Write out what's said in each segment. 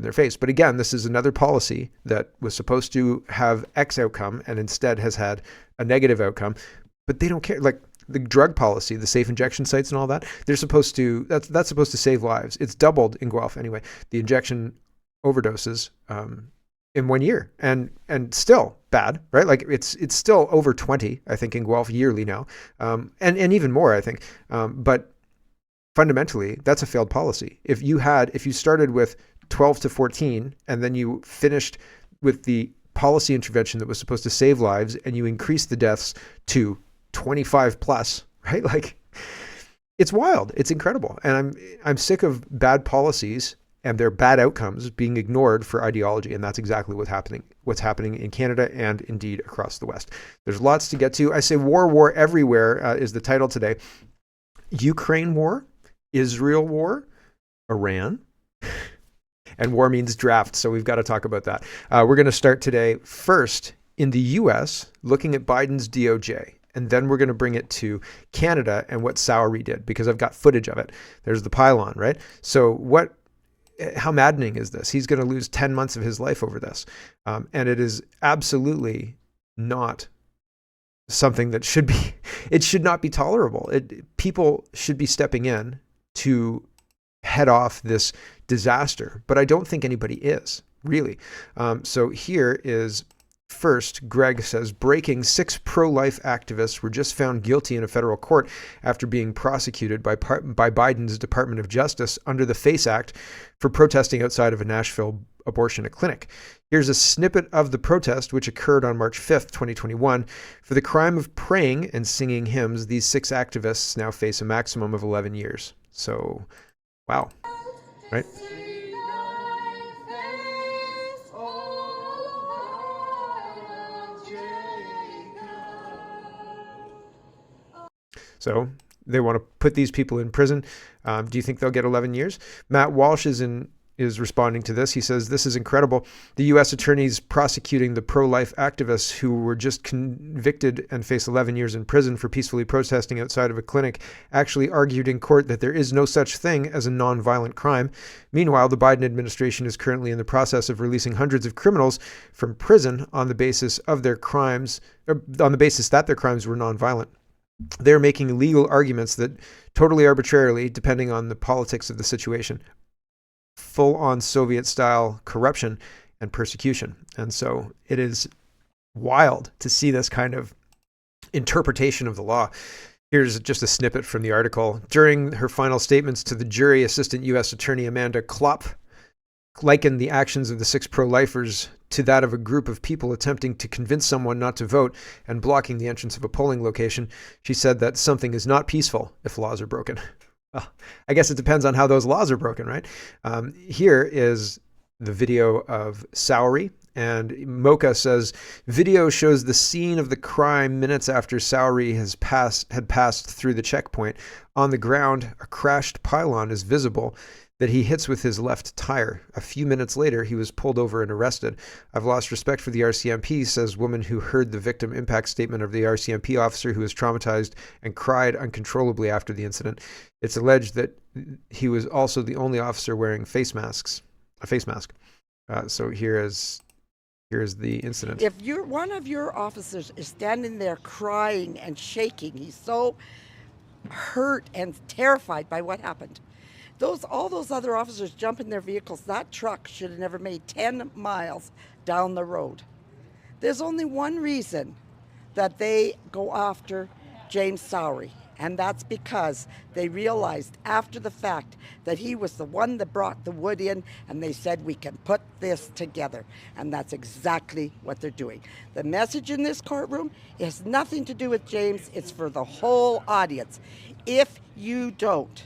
their face. But again, this is another policy that was supposed to have X outcome and instead has had a negative outcome. But they don't care. Like the drug policy, the safe injection sites and all that, they're supposed to, that's supposed to save lives. It's doubled in Guelph anyway, the injection overdoses in 1 year, and still bad, right? Like it's still over 20, I think, in Guelph yearly now, and even more, I think. But fundamentally, that's a failed policy. If you started with 12 to 14, and then you finished with the policy intervention that was supposed to save lives, and you increased the deaths to 25 plus, right? Like it's wild. It's incredible. And I'm sick of bad policies and their bad outcomes being ignored for ideology. And that's exactly what's happening in Canada and indeed across the West. There's lots to get to. I say war everywhere is the title today. Ukraine war, Israel war, Iran, and war means draft. So we've got to talk about that. We're going to start today first in the US, looking at Biden's DOJ. And then we're going to bring it to Canada and what Sowery did, because I've got footage of it. There's the pylon, right? So how maddening is this? He's going to lose 10 months of his life over this. And it is absolutely not something that it should not be tolerable. People should be stepping in to head off this disaster, but I don't think anybody is, really. So here is first, Greg says, breaking: 6 pro-life activists were just found guilty in a federal court after being prosecuted by Biden's Department of Justice under the FACE Act for protesting outside of a Nashville abortion clinic. Here's a snippet of the protest, which occurred on March 5th, 2021. For the crime of praying and singing hymns, these 6 activists now face a maximum of 11 years. So, wow, right? So they want to put these people in prison. Do you think they'll get 11 years? Matt Walsh is responding to this. He says, this is incredible. The U.S. attorneys prosecuting the pro-life activists who were just convicted and face 11 years in prison for peacefully protesting outside of a clinic actually argued in court that there is no such thing as a non-violent crime. Meanwhile, the Biden administration is currently in the process of releasing hundreds of criminals from prison on the basis of their crimes, or on the basis that their crimes were non-violent. They're making legal arguments that totally arbitrarily, depending on the politics of the situation, full-on Soviet-style corruption and persecution. And so it is wild to see this kind of interpretation of the law. Here's just a snippet from the article. During her final statements to the jury, Assistant U.S. Attorney Amanda Klopp likened the actions of the 6 pro-lifers to that of a group of people attempting to convince someone not to vote and blocking the entrance of a polling location. She said that something is not peaceful if laws are broken. Well, I guess it depends on how those laws are broken, right? Here is the video of Sowery. And Mocha says, video shows the scene of the crime minutes after Sowery had passed through the checkpoint. On the ground, a crashed pylon is visible that he hits with his left tire. A few minutes later, he was pulled over and arrested. I've lost respect for the RCMP, says woman who heard the victim impact statement of the RCMP officer who was traumatized and cried uncontrollably after the incident. It's alleged that he was also the only officer wearing a face mask. So here is the incident. If one of your officers is standing there crying and shaking, he's so hurt and terrified by what happened. All those other officers jump in their vehicles. That truck should have never made 10 miles down the road. There's only one reason that they go after James Sowery, and that's because they realized after the fact that he was the one that brought the wood in, and they said, we can put this together. And that's exactly what they're doing. The message in this courtroom has nothing to do with James. It's for the whole audience. If you don't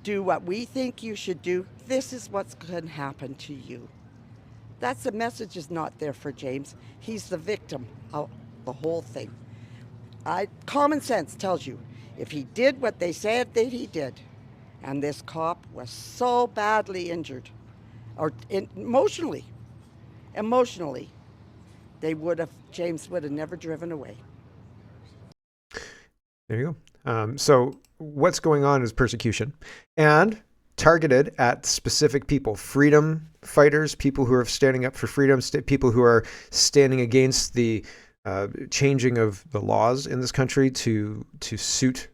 do what we think you should do, this is what's going to happen to you. That's the message is not there for James. He's the victim of the whole thing. Common sense tells you, if he did what they said that he did, and this cop was so badly injured, or emotionally, James would have never driven away. There you go. So what's going on is persecution. And targeted at specific people, freedom fighters, people who are standing up for freedom, people who are standing against the changing of the laws in this country to suit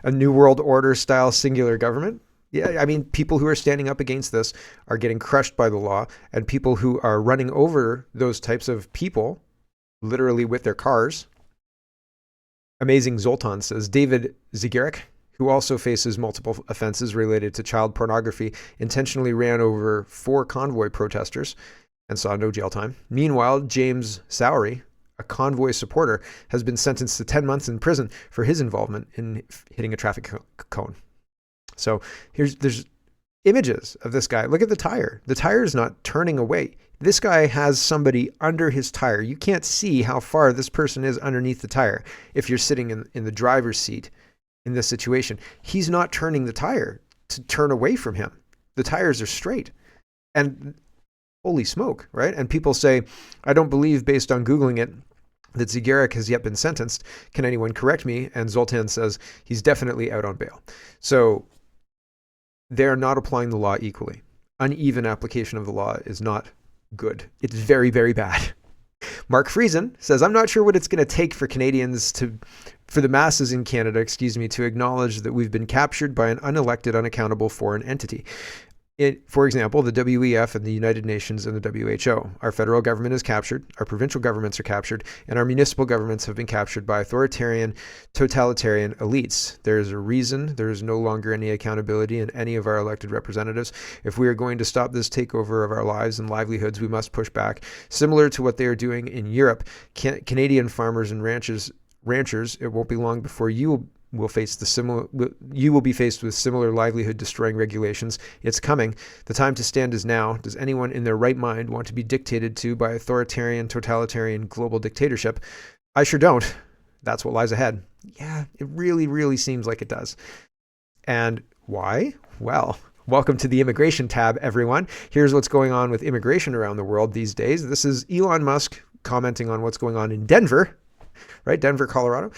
a new world order style singular government. Yeah, I mean, people who are standing up against this are getting crushed by the law, and people who are running over those types of people, literally with their cars. Amazing Zoltan says David Zigarek, who also faces multiple offenses related to child pornography, intentionally ran over 4 convoy protesters and saw no jail time. Meanwhile, James Sowery, a convoy supporter, has been sentenced to 10 months in prison for his involvement in hitting a traffic cone. So there's images of this guy. Look at the tire. The tire is not turning away. This guy has somebody under his tire. You can't see how far this person is underneath the tire if you're sitting in the driver's seat in this situation. He's not turning the tire to turn away from him. The tires are straight. And holy smoke, right? And people say, I don't believe, based on Googling it, that Zigarek has yet been sentenced. Can anyone correct me? And Zoltan says he's definitely out on bail. So they're not applying the law equally. Uneven application of the law is not good. It's very, very bad. Mark Friesen says, I'm not sure what it's going to take for the masses in Canada, to acknowledge that we've been captured by an unelected, unaccountable foreign entity. For example, the WEF and the United Nations and the WHO. Our federal government is captured, our provincial governments are captured, and our municipal governments have been captured by authoritarian, totalitarian elites. There is a reason there is no longer any accountability in any of our elected representatives. If we are going to stop this takeover of our lives and livelihoods, we must push back. Similar to what they are doing in Europe, Canadian farmers and ranchers, it won't be long before you will be faced with similar livelihood destroying regulations. It's coming. The time to stand is now. Does anyone in their right mind want to be dictated to by authoritarian, totalitarian, global dictatorship? I sure don't. That's what lies ahead. Yeah, it really, really seems like it does. And why? Well, welcome to the immigration tab, everyone. Here's what's going on with immigration around the world these days. This is Elon Musk commenting on what's going on in Denver, right? Denver, Colorado.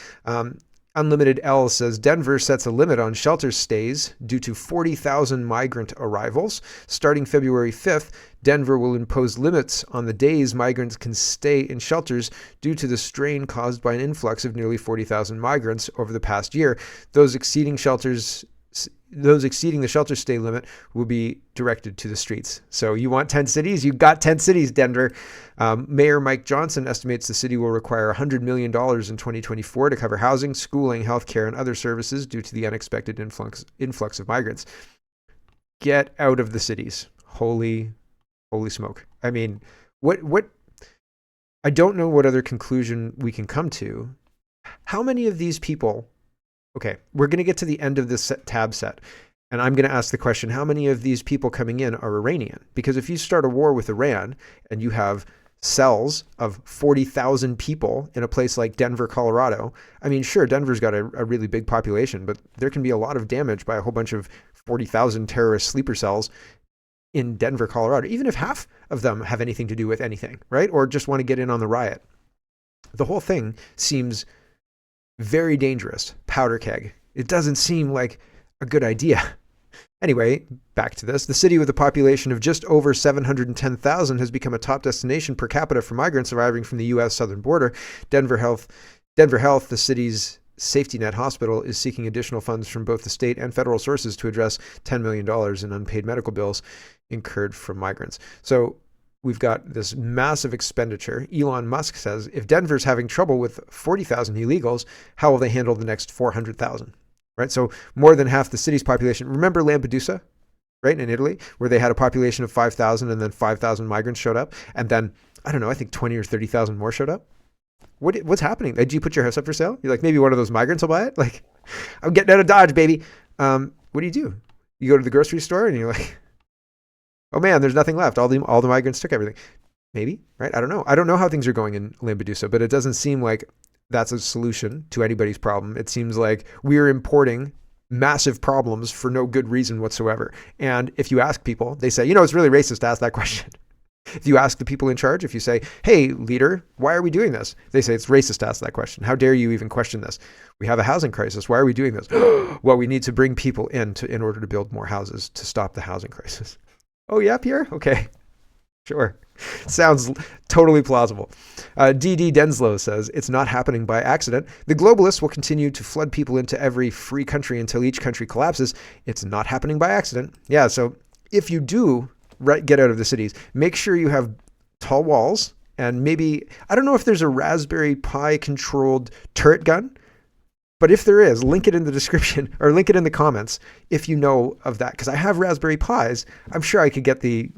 Unlimited L says Denver sets a limit on shelter stays due to 40,000 migrant arrivals. Starting February 5th, Denver will impose limits on the days migrants can stay in shelters due to the strain caused by an influx of nearly 40,000 migrants over the past year. Those exceeding the shelter stay limit will be directed to the streets. So you want 10 cities? You got 10 cities, Denver. Mayor Mike Johnson estimates the city will require $100 million in 2024 to cover housing, schooling, healthcare, and other services due to the unexpected influx of migrants. Get out of the cities. Holy smoke. I mean, what? I don't know what other conclusion we can come to. How many of these people? Okay, we're going to get to the end of this tab set, and I'm going to ask the question, how many of these people coming in are Iranian? Because if you start a war with Iran and you have cells of 40,000 people in a place like Denver, Colorado, I mean, sure, Denver's got a really big population, but there can be a lot of damage by a whole bunch of 40,000 terrorist sleeper cells in Denver, Colorado, even if half of them have anything to do with anything, right? Or just want to get in on the riot. The whole thing seems very dangerous. Powder keg. It doesn't seem like a good idea. Anyway, back to this. The city with a population of just over 710,000 has become a top destination per capita for migrants arriving from the U.S. southern border. Denver Health, the city's safety net hospital, is seeking additional funds from both the state and federal sources to address $10 million in unpaid medical bills incurred from migrants. So we've got this massive expenditure. Elon Musk says, if Denver's having trouble with 40,000 illegals, how will they handle the next 400,000? Right? So more than half the city's population. Remember Lampedusa, right, in Italy, where they had a population of 5,000 and then 5,000 migrants showed up. And then, I don't know, I think 20 or 30,000 more showed up. What's happening? Did you put your house up for sale? You're like, maybe one of those migrants will buy it? Like, I'm getting out of Dodge, baby. What do? You go to the grocery store and you're like, oh man, there's nothing left. All the migrants took everything. Maybe, right? I don't know. I don't know how things are going in Lampedusa, but it doesn't seem like that's a solution to anybody's problem. It seems like we're importing massive problems for no good reason whatsoever. And if you ask people, they say, it's really racist to ask that question. If you ask the people in charge, if you say, hey, leader, why are we doing this? They say it's racist to ask that question. How dare you even question this? We have a housing crisis. Why are we doing this? Well, we need to bring people in order to build more houses to stop the housing crisis. Oh, yeah, Pierre? Okay. Sure. Sounds totally plausible. D.D. Denslow says, it's not happening by accident. The globalists will continue to flood people into every free country until each country collapses. It's not happening by accident. Yeah, so if you do get out of the cities, make sure you have tall walls and maybe, I don't know if there's a Raspberry Pi controlled turret gun, but if there is, link it in the description or link it in the comments if you know of that. Because I have Raspberry Pis. I'm sure I could get the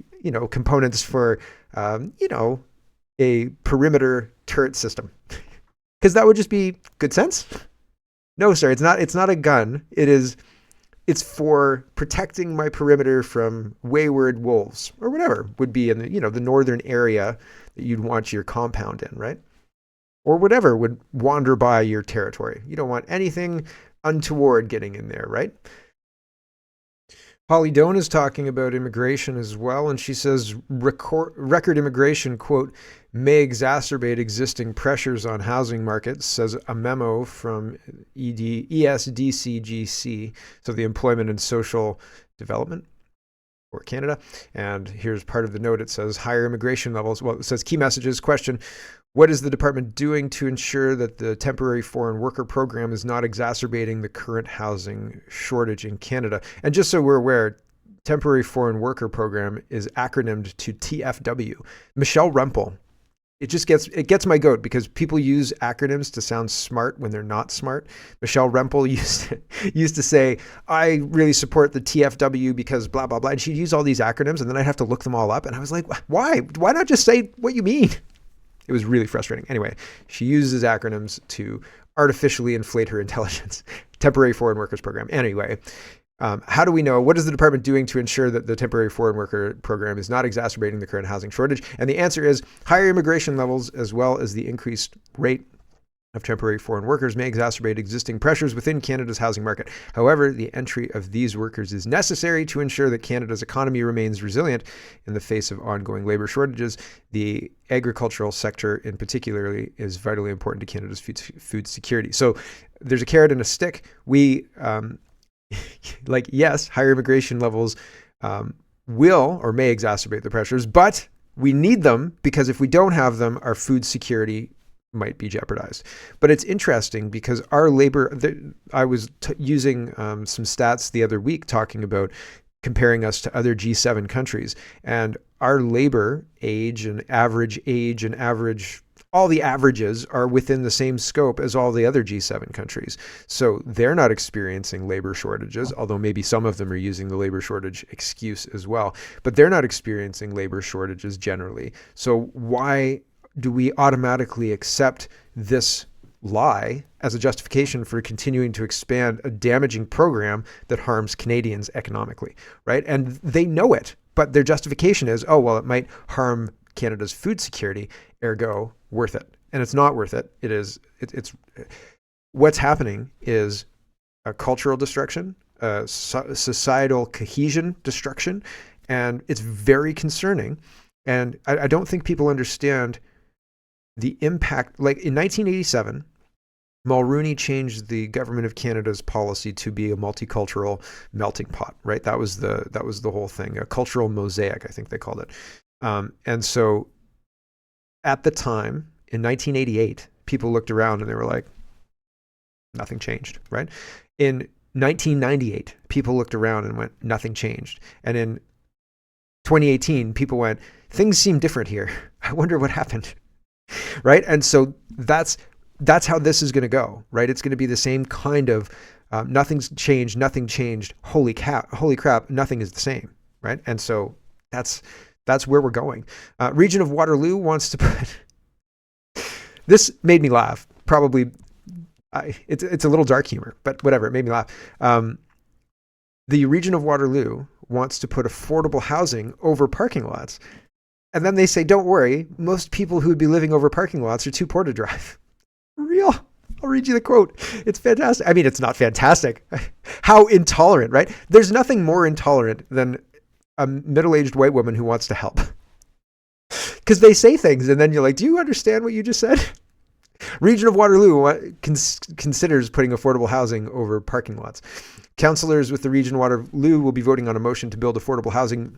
components for, a perimeter turret system. Because that would just be good sense. No, sir, it's not a gun. It's for protecting my perimeter from wayward wolves or whatever would be in the northern area that you'd want your compound in, right? Or whatever would wander by your territory. You don't want anything untoward getting in there, right? Holly Doan is talking about immigration as well, and she says record immigration, quote, may exacerbate existing pressures on housing markets, says a memo from ESDCGC, so the Employment and Social Development for Canada. And here's part of the note. It says higher immigration levels. Well, it says key messages, question, what is the department doing to ensure that the temporary foreign worker program is not exacerbating the current housing shortage in Canada? And just so we're aware, temporary foreign worker program is acronymed to TFW. Michelle Rempel. It gets my goat because people use acronyms to sound smart when they're not smart. Michelle Rempel used to say, I really support the TFW because blah, blah, blah. And she'd use all these acronyms and then I'd have to look them all up. And I was like, why? Why not just say what you mean? It was really frustrating. Anyway, she uses acronyms to artificially inflate her intelligence. Temporary foreign workers program. Anyway, how do we know? What is the department doing to ensure that the temporary foreign worker program is not exacerbating the current housing shortage? And the answer is higher immigration levels, as well as the increased rate of temporary foreign workers, may exacerbate existing pressures within Canada's housing market. However, the entry of these workers is necessary to ensure that Canada's economy remains resilient in the face of ongoing labor shortages. The agricultural sector in particular is vitally important to Canada's food security. So there's a carrot and a stick. We, yes, higher immigration levels will or may exacerbate the pressures, but we need them because if we don't have them, our food security might be jeopardized. But it's interesting because our labor, I was using some stats the other week talking about comparing us to other G7 countries, and our labor age and average, all the averages are within the same scope as all the other G7 countries. So they're not experiencing labor shortages, although maybe some of them are using the labor shortage excuse as well, but they're not experiencing labor shortages generally. So why do we automatically accept this lie as a justification for continuing to expand a damaging program that harms Canadians economically, right? And they know it, but their justification is, oh, well, it might harm Canada's food security, ergo worth it. And it's not worth it. It's what's happening is a cultural destruction, societal cohesion destruction, and it's very concerning. And I don't think people understand the impact. Like in 1987, Mulroney changed the government of Canada's policy to be a multicultural melting pot, right? That was the whole thing, a cultural mosaic, I think they called it. And so at the time, in 1988, people looked around and they were like, nothing changed, right? In 1998, people looked around and went, nothing changed. And in 2018, people went, things seem different here. I wonder what happened. Right. And so that's how this is going to go. Right. It's going to be the same kind of nothing's changed. Nothing changed. Holy crap. Nothing is the same. Right. And so that's where we're going. Region of Waterloo wants to put this made me laugh. Probably it's a little dark humor, but whatever. It made me laugh. The region of Waterloo wants to put affordable housing over parking lots. And then they say, don't worry, most people who would be living over parking lots are too poor to drive. Real. I'll read you the quote. It's fantastic. I mean, it's not fantastic. How intolerant, right? There's nothing more intolerant than a middle-aged white woman who wants to help. Because they say things and then you're like, do you understand what you just said? Region of Waterloo considers putting affordable housing over parking lots. Councillors with the Region of Waterloo will be voting on a motion to build affordable housing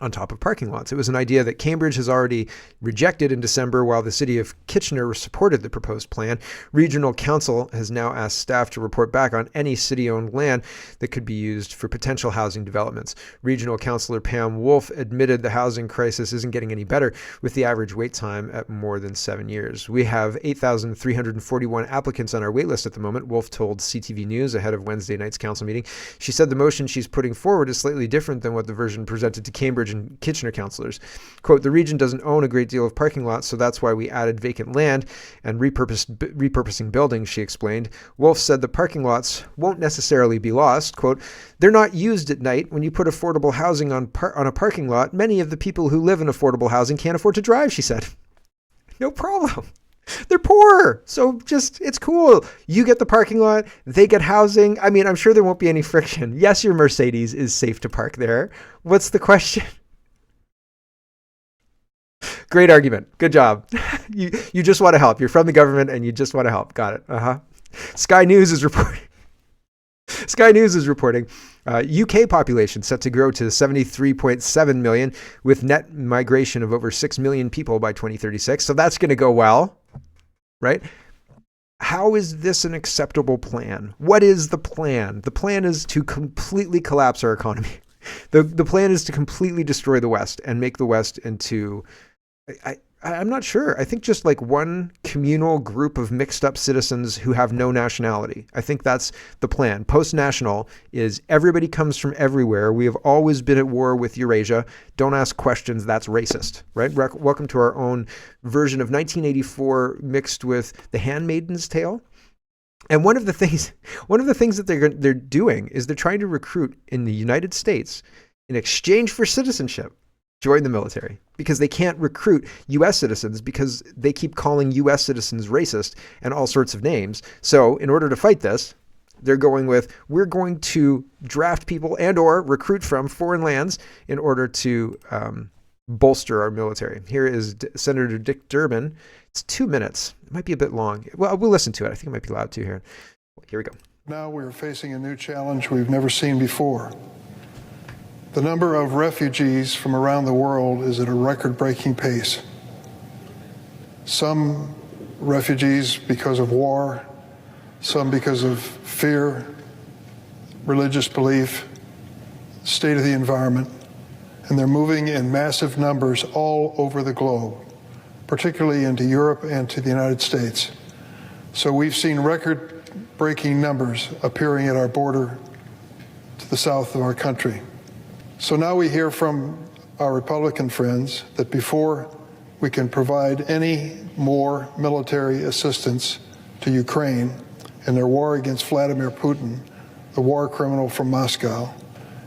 on top of parking lots. It was an idea that Cambridge has already rejected in December, while the city of Kitchener supported the proposed plan. Regional Council has now asked staff to report back on any city-owned land that could be used for potential housing developments. Regional Councillor Pam Wolf admitted the housing crisis isn't getting any better, with the average wait time at more than 7 years. We have 8,341 applicants on our waitlist at the moment, Wolf told CTV News ahead of Wednesday night's council meeting. She said the motion she's putting forward is slightly different than what the version presented to Cambridge and Kitchener councillors. Quote, the region doesn't own a great deal of parking lots, so that's why we added vacant land and repurposing buildings, she explained. Wolf said the parking lots won't necessarily be lost. Quote, they're not used at night. When you put affordable housing on a parking lot, many of the people who live in affordable housing can't afford to drive, she said. No problem. They're poor. So it's cool. You get the parking lot, they get housing. I mean, I'm sure there won't be any friction. Yes, your Mercedes is safe to park there. What's the question? Great argument. Good job. You just want to help. You're from the government and you just want to help. Got it. Sky News is reporting UK population set to grow to 73.7 million with net migration of over 6 million people by 2036. So that's going to go well, right? How is this an acceptable plan? What is the plan? The plan is to completely collapse our economy. The plan is to completely destroy the West and make the West into... I'm not sure. I think just like one communal group of mixed up citizens who have no nationality. I think that's the plan. Post-national is everybody comes from everywhere. We have always been at war with Eurasia. Don't ask questions. That's racist, right? Welcome to our own version of 1984 mixed with The Handmaid's Tale. And one of the things that they're doing is they're trying to recruit in the United States in exchange for citizenship. Join the military, because they can't recruit U.S. citizens because they keep calling U.S. citizens racist and all sorts of names. So in order to fight this, they're going with, we're going to draft people and or recruit from foreign lands in order to bolster our military. Here is Senator Dick Durbin. It's 2 minutes. It might be a bit long. Well, we'll listen to it. I think it might be loud too here. Here we go. Now we're facing a new challenge we've never seen before. The number of refugees from around the world is at a record-breaking pace. Some refugees because of war, some because of fear, religious belief, state of the environment, and they're moving in massive numbers all over the globe, particularly into Europe and to the United States. So we've seen record-breaking numbers appearing at our border to the south of our country. So now we hear from our Republican friends that before we can provide any more military assistance to Ukraine in their war against Vladimir Putin, the war criminal from Moscow,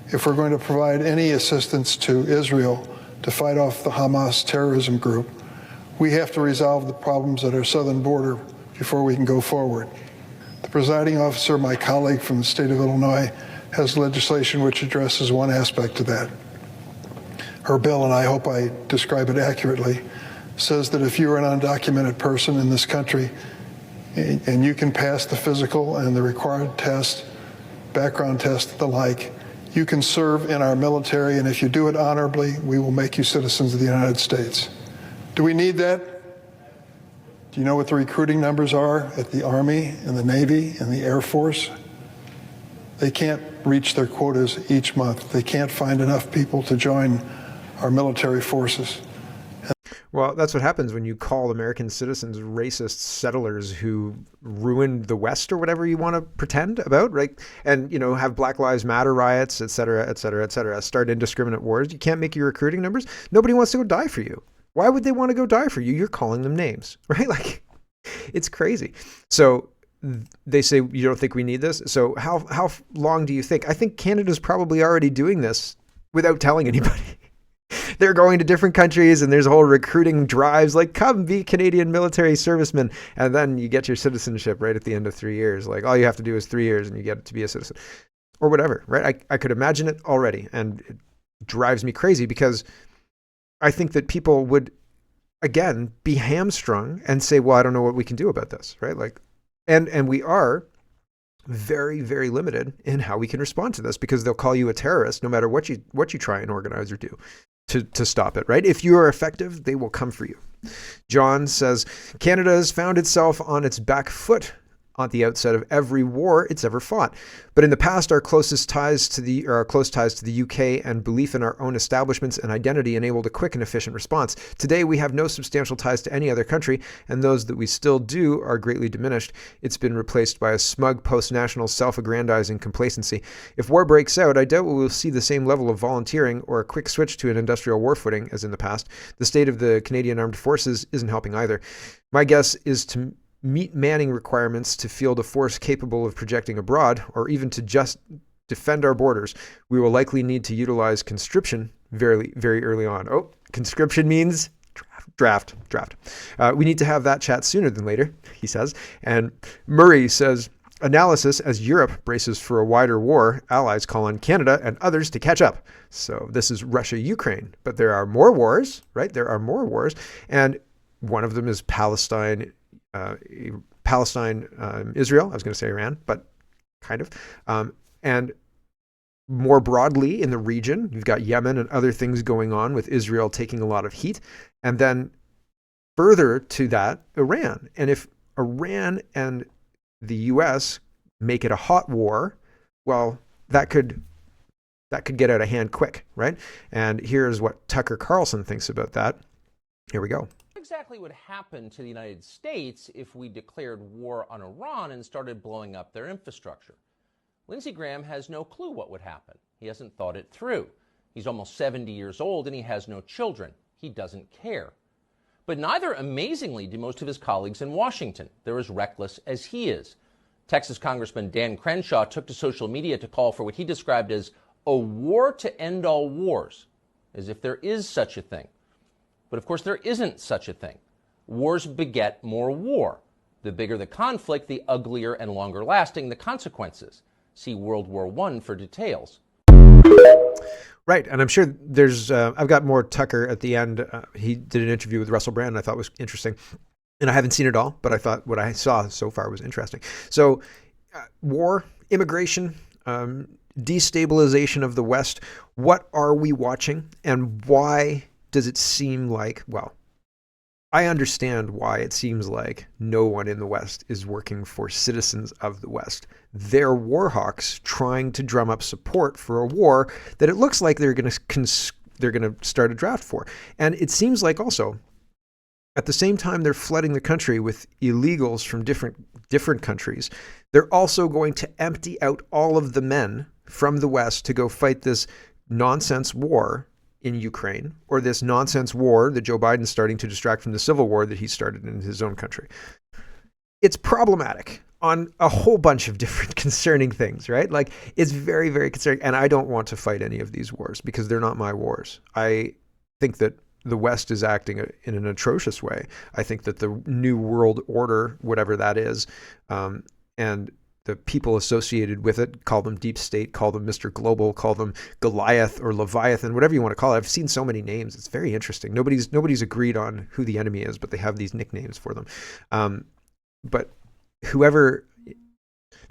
if we're going to provide any assistance to Israel to fight off the Hamas terrorism group, we have to resolve the problems at our southern border before we can go forward. The presiding officer, my colleague from the state of Illinois, has legislation which addresses one aspect of that. Her bill, and I hope I describe it accurately, says that if you're an undocumented person in this country and you can pass the physical and the required test, background test, the like, you can serve in our military, and if you do it honorably, we will make you citizens of the United States. Do we need that? Do you know what the recruiting numbers are at the Army and the Navy and the Air Force? They can't reach their quotas each month. They can't find enough people to join our military forces. Well, that's what happens when you call American citizens racist settlers who ruined the West or whatever you want to pretend about, right? And, have Black Lives Matter riots, et cetera, et cetera, et cetera, start indiscriminate wars. You can't make your recruiting numbers. Nobody wants to go die for you. Why would they want to go die for you? You're calling them names, right? Like, it's crazy. So they say, you don't think we need this? So how long do you think? I think Canada's probably already doing this without telling anybody. They're going to different countries and there's a whole recruiting drives like, come be Canadian military servicemen. And then you get your citizenship right at the end of 3 years. Like, all you have to do is 3 years and you get to be a citizen or whatever, right? I could imagine it already. And it drives me crazy because I think that people would again, be hamstrung and say, well, I don't know what we can do about this, right? Like, and we are very, very limited in how we can respond to this, because they'll call you a terrorist no matter what you try and organize or do to stop it, right? If you are effective, they will come for you. John says, Canada has found itself on its back foot at the outset of every war it's ever fought. But in the past, our close ties to the UK and belief in our own establishments and identity enabled a quick and efficient response. Today, we have no substantial ties to any other country, and those that we still do are greatly diminished. It's been replaced by a smug post-national self-aggrandizing complacency. If war breaks out, I doubt we will see the same level of volunteering or a quick switch to an industrial war footing as in the past. The state of the Canadian Armed Forces isn't helping either. My guess is to meet manning requirements to field a force capable of projecting abroad, or even to just defend our borders, we will likely need to utilize conscription very, very early on. Oh, conscription means draft. We need to have that chat sooner than later, he says. And Murray says, analysis: as Europe braces for a wider war, allies call on Canada and others to catch up. So this is Russia-Ukraine, but there are more wars, right? There are more wars. And one of them is Palestine, Israel. I was going to say Iran, but kind of. And more broadly in the region, you've got Yemen and other things going on, with Israel taking a lot of heat. And then further to that, Iran. And if Iran and the US make it a hot war, well, that could get out of hand quick, right? And here's what Tucker Carlson thinks about that. Here we go. Exactly what happened to the United States if we declared war on Iran and started blowing up their infrastructure. Lindsey Graham has no clue what would happen. He hasn't thought it through. He's almost 70 years old and he has no children. He doesn't care. But neither, amazingly, do most of his colleagues in Washington. They're as reckless as he is. Texas Congressman Dan Crenshaw took to social media to call for what he described as a war to end all wars, as if there is such a thing. But of course, there isn't such a thing. Wars beget more war. The bigger the conflict, the uglier and longer lasting the consequences. See World War I for details. Right. And I'm sure there's, I've got more Tucker at the end. He did an interview with Russell Brand, and I thought was interesting. And I haven't seen it all, but I thought what I saw so far was interesting. So war, immigration, destabilization of the West. What are we watching, and why does it seem like, well, I understand why it seems like no one in the West is working for citizens of the West. They're war hawks trying to drum up support for a war that it looks like they're going to start a draft for. And it seems like also, at the same time they're flooding the country with illegals from different countries, they're also going to empty out all of the men from the West to go fight this nonsense war in Ukraine, or this nonsense war that Joe Biden's starting to distract from the civil war that he started in his own country. It's problematic on a whole bunch of different concerning things, right? Like, it's very, very concerning. And I don't want to fight any of these wars because they're not my wars. I think that the West is acting in an atrocious way. I think that the New World Order, whatever that is, and the people associated with it, call them deep state, call them Mr. Global, call them Goliath or Leviathan, whatever you want to call it. I've seen so many names. It's very interesting. Nobody's agreed on who the enemy is, but they have these nicknames for them. But whoever,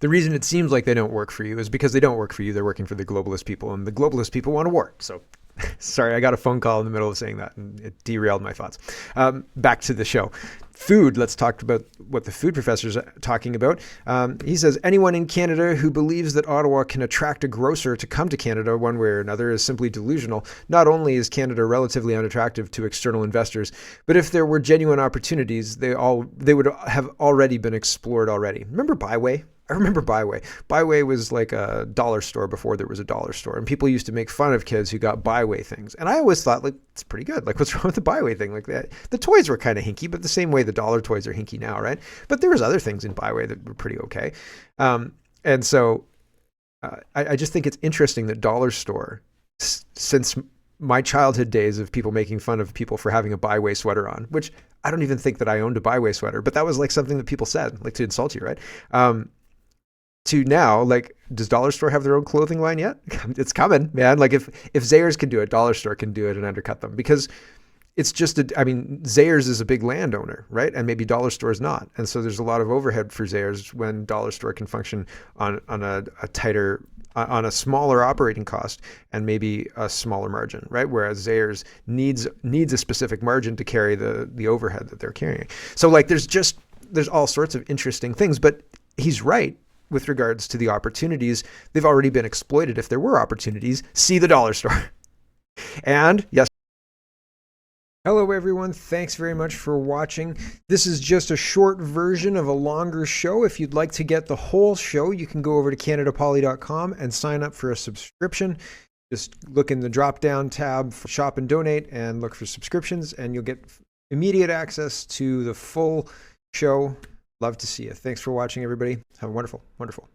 the reason it seems like they don't work for you is because they don't work for you. They're working for the globalist people, and the globalist people want a war. So sorry, I got a phone call in the middle of saying that, and it derailed my thoughts. Back to the show. Food. Let's talk about what the food professor's talking about. He says, anyone in Canada who believes that Ottawa can attract a grocer to come to Canada one way or another is simply delusional. Not only is Canada relatively unattractive to external investors, but if there were genuine opportunities, they would have already been explored already. Remember Byway? I remember Byway. Byway was like a dollar store before there was a dollar store, and people used to make fun of kids who got Byway things. And I always thought, like, it's pretty good. Like, what's wrong with the Byway thing? Like, that the toys were kind of hinky, but the same way the dollar toys are hinky now, right? But there was other things in Byway that were pretty okay. And so I just think it's interesting that dollar store, since my childhood days of people making fun of people for having a Byway sweater on, which I don't even think that I owned a Byway sweater, but that was like something that people said, like to insult you, right? To now, like, does Dollar Store have their own clothing line yet? It's coming, man. Like, if Zayres can do it, Dollar Store can do it and undercut them, because it's just I mean, Zayres is a big landowner, right? And maybe Dollar Store is not. And so there's a lot of overhead for Zayres when Dollar Store can function on a tighter, on a smaller operating cost and maybe a smaller margin, right? Whereas Zayres needs a specific margin to carry the overhead that they're carrying. So like there's all sorts of interesting things, but he's right with regards to the opportunities. They've already been exploited. If there were opportunities, see the Dollar Store. And yes. Hello everyone, thanks very much for watching. This is just a short version of a longer show. If you'd like to get the whole show, you can go over to CanadaPoly.com and sign up for a subscription. Just look in the drop-down tab for Shop and Donate and look for subscriptions, and you'll get immediate access to the full show. Love to see you. Thanks for watching, everybody. Have a wonderful, wonderful